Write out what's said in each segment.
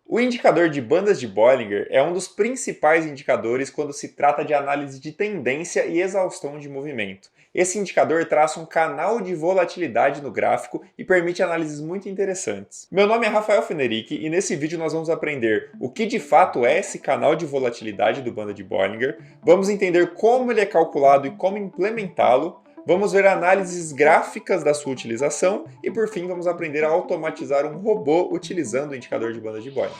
O indicador de bandas de Bollinger é um dos principais indicadores quando se trata de análise de tendência e exaustão de movimento. Esse indicador traça um canal de volatilidade no gráfico e permite análises muito interessantes. Meu nome é Rafael Fenerick e nesse vídeo nós vamos aprender o que de fato é esse canal de volatilidade do banda de Bollinger, vamos entender como ele é calculado e como implementá-lo, vamos ver análises gráficas da sua utilização e, por fim, vamos aprender a automatizar um robô utilizando o indicador de banda de Bollinger.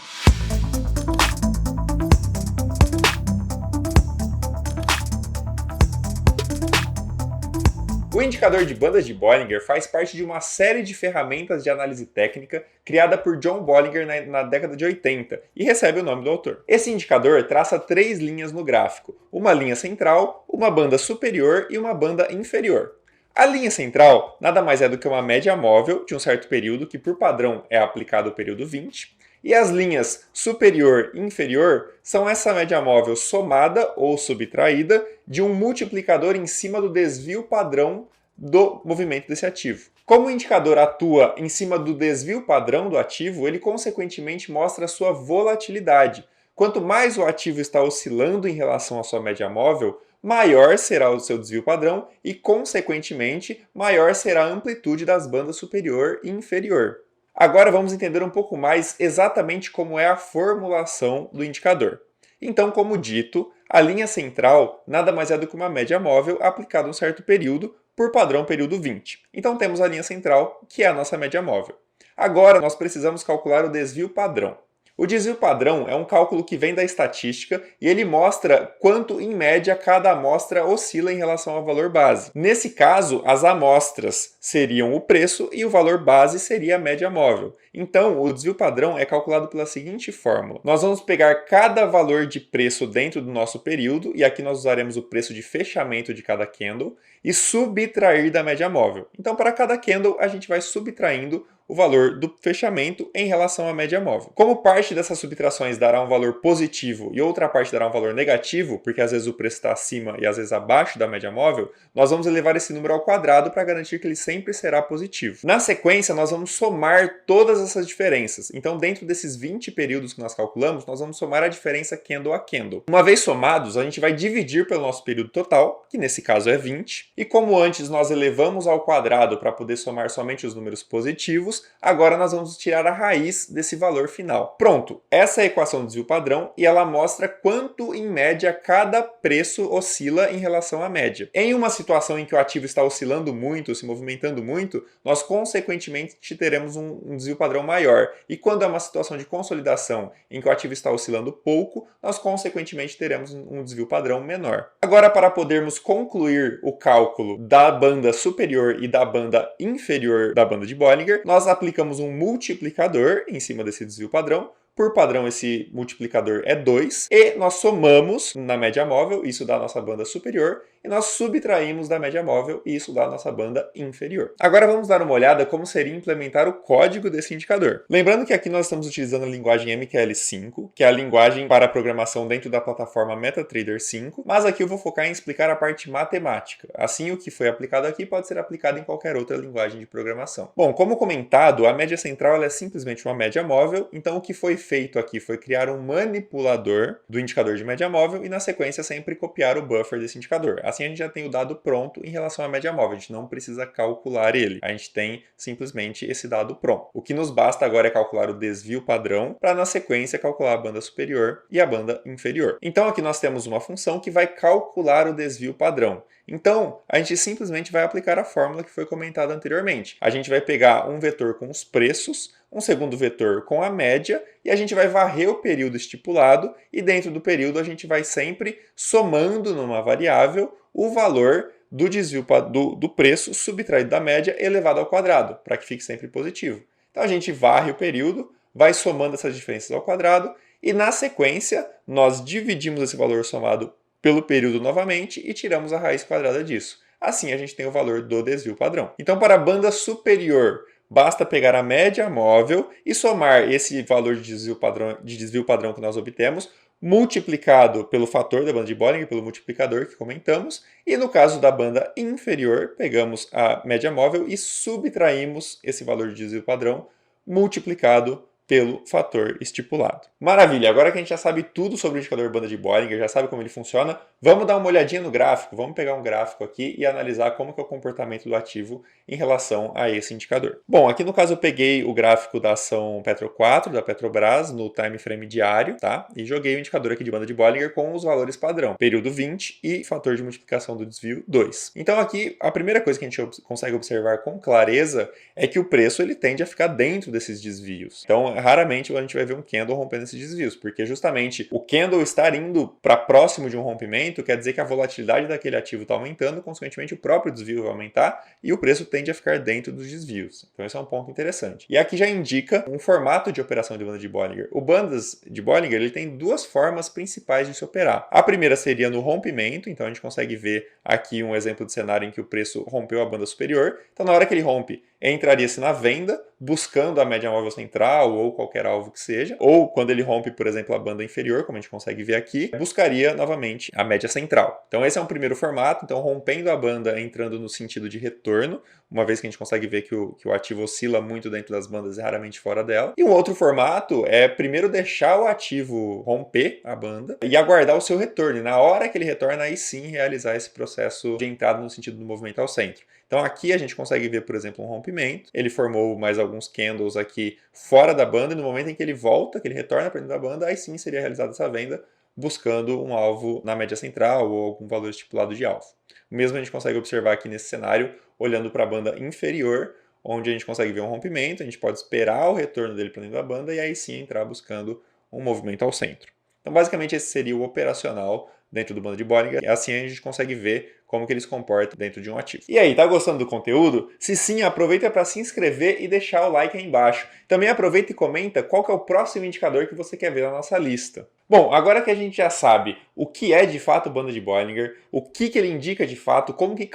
O indicador de bandas de Bollinger faz parte de uma série de ferramentas de análise técnica criada por John Bollinger na década de 80 e recebe o nome do autor. Esse indicador traça 3 linhas no gráfico, uma linha central, uma banda superior e uma banda inferior. A linha central nada mais é do que uma média móvel de um certo período, que por padrão é aplicado o período 20, e as linhas superior e inferior são essa média móvel somada ou subtraída de um multiplicador em cima do desvio padrão do movimento desse ativo. Como o indicador atua em cima do desvio padrão do ativo, ele consequentemente mostra a sua volatilidade. Quanto mais o ativo está oscilando em relação à sua média móvel, maior será o seu desvio padrão e, consequentemente, maior será a amplitude das bandas superior e inferior. Agora vamos entender um pouco mais exatamente como é a formulação do indicador. Então, como dito, a linha central nada mais é do que uma média móvel aplicada a um certo período, por padrão período 20. Então temos a linha central, que é a nossa média móvel. Agora nós precisamos calcular o desvio padrão. O desvio padrão é um cálculo que vem da estatística e ele mostra quanto, em média, cada amostra oscila em relação ao valor base. Nesse caso, as amostras seriam o preço e o valor base seria a média móvel. Então, o desvio padrão é calculado pela seguinte fórmula. Nós vamos pegar cada valor de preço dentro do nosso período, e aqui nós usaremos o preço de fechamento de cada candle, e subtrair da média móvel. Então, para cada candle, a gente vai subtraindo o valor do fechamento em relação à média móvel. Como parte dessas subtrações dará um valor positivo e outra parte dará um valor negativo, porque às vezes o preço está acima e às vezes abaixo da média móvel, nós vamos elevar esse número ao quadrado para garantir que ele sempre será positivo. Na sequência, nós vamos somar todas essas diferenças. Então, dentro desses 20 períodos que nós calculamos, nós vamos somar a diferença candle a candle. Uma vez somados, a gente vai dividir pelo nosso período total, que nesse caso é 20, e como antes nós elevamos ao quadrado para poder somar somente os números positivos, agora nós vamos tirar a raiz desse valor final. Pronto, essa é a equação do desvio padrão e ela mostra quanto, em média, cada preço oscila em relação à média. Em uma situação em que o ativo está oscilando muito, se movimentando muito, nós consequentemente teremos um desvio padrão maior. E quando é uma situação de consolidação em que o ativo está oscilando pouco, nós consequentemente teremos um desvio padrão menor. Agora, para podermos concluir o cálculo da banda superior e da banda inferior da banda de Bollinger, nós aplicamos um multiplicador em cima desse desvio padrão. Por padrão, esse multiplicador é 2, e nós somamos na média móvel, isso dá a nossa banda superior, e nós subtraímos da média móvel, e isso dá a nossa banda inferior. Agora vamos dar uma olhada como seria implementar o código desse indicador. Lembrando que aqui nós estamos utilizando a linguagem MQL5, que é a linguagem para programação dentro da plataforma MetaTrader 5, mas aqui eu vou focar em explicar a parte matemática. Assim, o que foi aplicado aqui pode ser aplicado em qualquer outra linguagem de programação. Bom, como comentado, a média central ela é simplesmente uma média móvel, então o que foi feito aqui foi criar um manipulador do indicador de média móvel e, na sequência, sempre copiar o buffer desse indicador. Assim, a gente já tem o dado pronto em relação à média móvel. A gente não precisa calcular ele. A gente tem simplesmente esse dado pronto. O que nos basta agora é calcular o desvio padrão para, na sequência, calcular a banda superior e a banda inferior. Então, aqui nós temos uma função que vai calcular o desvio padrão. Então, a gente simplesmente vai aplicar a fórmula que foi comentada anteriormente. A gente vai pegar um vetor com os preços, um segundo vetor com a média, e a gente vai varrer o período estipulado, e dentro do período a gente vai sempre somando numa variável o valor do desvio do preço subtraído da média elevado ao quadrado, para que fique sempre positivo. Então a gente varre o período, vai somando essas diferenças ao quadrado, e na sequência nós dividimos esse valor somado pelo período novamente e tiramos a raiz quadrada disso. Assim a gente tem o valor do desvio padrão. Então, para a banda superior, basta pegar a média móvel e somar esse valor de desvio padrão que nós obtemos, multiplicado pelo fator da banda de Bollinger, pelo multiplicador que comentamos, e no caso da banda inferior, pegamos a média móvel e subtraímos esse valor de desvio padrão multiplicado pelo fator estipulado. Maravilha, agora que a gente já sabe tudo sobre o indicador banda de Bollinger, já sabe como ele funciona, vamos dar uma olhadinha no gráfico, vamos pegar um gráfico aqui e analisar como que é o comportamento do ativo em relação a esse indicador. Bom, aqui no caso eu peguei o gráfico da ação Petro 4, da Petrobras, no time frame diário, tá? E joguei o indicador aqui de banda de Bollinger com os valores padrão, período 20 e fator de multiplicação do desvio 2. Então aqui, a primeira coisa que a gente consegue observar com clareza é que o preço ele tende a ficar dentro desses desvios. Então, raramente a gente vai ver um candle rompendo esses desvios, porque justamente o candle estar indo para próximo de um rompimento quer dizer que a volatilidade daquele ativo está aumentando, consequentemente o próprio desvio vai aumentar e o preço tende a ficar dentro dos desvios. Então esse é um ponto interessante. E aqui já indica um formato de operação de banda de Bollinger. O bandas de Bollinger ele tem duas formas principais de se operar. A primeira seria no rompimento, então a gente consegue ver aqui um exemplo de cenário em que o preço rompeu a banda superior. Então na hora que ele rompe, entraria-se na venda, buscando a média móvel central ou qualquer alvo que seja, ou quando ele rompe, por exemplo, a banda inferior, como a gente consegue ver aqui, buscaria novamente a média central. Então esse é um primeiro formato, então rompendo a banda, entrando no sentido de retorno, uma vez que a gente consegue ver que o ativo oscila muito dentro das bandas e raramente fora dela. E um outro formato é primeiro deixar o ativo romper a banda e aguardar o seu retorno. E na hora que ele retorna, aí sim realizar esse processo de entrada no sentido do movimento ao centro. Então aqui a gente consegue ver, por exemplo, um rompimento. Ele formou mais alguns candles aqui fora da banda e no momento em que ele volta, que ele retorna para dentro da banda, aí sim seria realizada essa venda buscando um alvo na média central ou algum valor estipulado de alvo. O mesmo a gente consegue observar aqui nesse cenário, olhando para a banda inferior, onde a gente consegue ver um rompimento, a gente pode esperar o retorno dele para dentro da banda e aí sim entrar buscando um movimento ao centro. Então basicamente esse seria o operacional dentro do bando de Bollinger, e assim a gente consegue ver como que ele se comporta dentro de um ativo. E aí, tá gostando do conteúdo? Se sim, aproveita para se inscrever e deixar o like aí embaixo. Também aproveita e comenta qual que é o próximo indicador que você quer ver na nossa lista. Bom, agora que a gente já sabe o que é de fato o banda de Bollinger, o que ele indica de fato, como que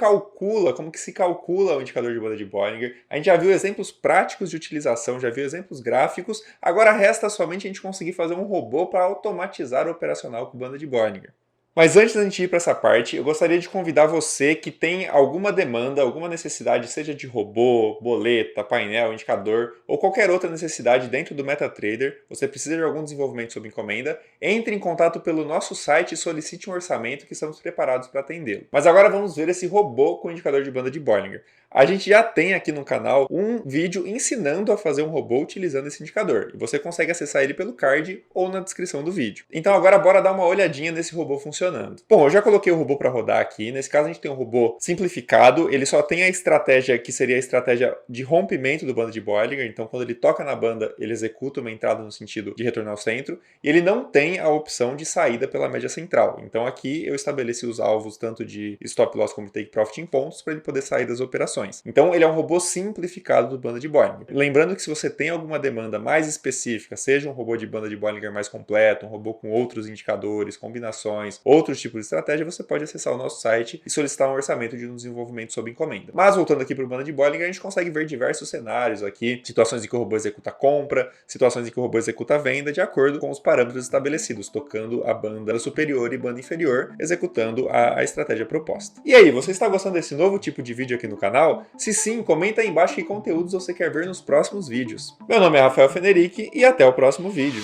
se calcula o indicador de banda de Bollinger, a gente já viu exemplos práticos de utilização, já viu exemplos gráficos, agora resta somente a gente conseguir fazer um robô para automatizar o operacional com banda de Bollinger. Mas antes da gente ir para essa parte, eu gostaria de convidar você que tem alguma demanda, alguma necessidade, seja de robô, boleta, painel, indicador ou qualquer outra necessidade dentro do MetaTrader, você precisa de algum desenvolvimento sob encomenda, entre em contato pelo nosso site e solicite um orçamento que estamos preparados para atendê-lo. Mas agora vamos ver esse robô com indicador de banda de Bollinger. A gente já tem aqui no canal um vídeo ensinando a fazer um robô utilizando esse indicador. E você consegue acessar ele pelo card ou na descrição do vídeo. Então agora bora dar uma olhadinha nesse robô funcionando. Bom, eu já coloquei o robô para rodar aqui. Nesse caso a gente tem um robô simplificado. Ele só tem a estratégia que seria a estratégia de rompimento do banda de Bollinger. Então quando ele toca na banda, ele executa uma entrada no sentido de retorno ao centro. E ele não tem a opção de saída pela média central. Então aqui eu estabeleci os alvos tanto de stop loss como take profit em pontos para ele poder sair das operações. Então ele é um robô simplificado do banda de Bollinger. Lembrando que se você tem alguma demanda mais específica, seja um robô de banda de Bollinger mais completo, um robô com outros indicadores, combinações, outros tipos de estratégia, você pode acessar o nosso site e solicitar um orçamento de um desenvolvimento sob encomenda. Mas voltando aqui para o banda de Bollinger, a gente consegue ver diversos cenários aqui, situações em que o robô executa compra, situações em que o robô executa venda, de acordo com os parâmetros estabelecidos, tocando a banda superior e banda inferior, executando a estratégia proposta. E aí, você está gostando desse novo tipo de vídeo aqui no canal? Se sim, comenta aí embaixo que conteúdos você quer ver nos próximos vídeos. Meu nome é Rafael Fenerick e até o próximo vídeo.